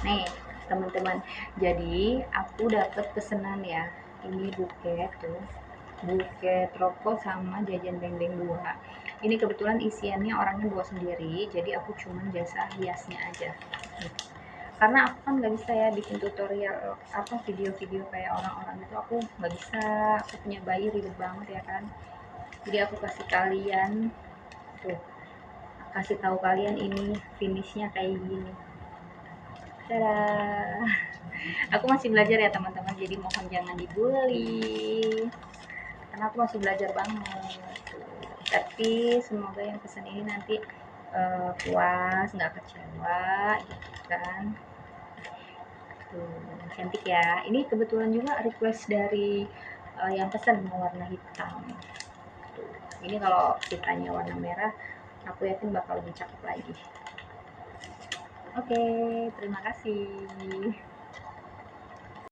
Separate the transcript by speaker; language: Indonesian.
Speaker 1: Nih teman-teman, jadi aku dapat pesanan ya, ini buket tuh, buket rokok sama jajan beng-beng 2. Ini kebetulan isiannya orangnya bawa sendiri, jadi aku cuman jasa hiasnya aja nih. Karena aku kan nggak bisa ya bikin tutorial apa video-video kayak orang-orang itu, aku nggak bisa, aku punya bayi ribet banget ya kan. Jadi aku kasih kalian tuh, kasih tahu kalian ini finishnya kayak gini. Dadah. Aku masih belajar ya teman-teman, jadi mohon jangan dibully karena aku masih belajar banget. Tapi semoga yang pesan ini nanti puas, nggak kecewa gitu kan. Tuh, cantik ya. Ini kebetulan juga request dari yang pesan mau warna hitam. Tuh. Ini kalau kitanya warna merah, aku yakin bakal lebih cakep lagi. Oke, terima kasih.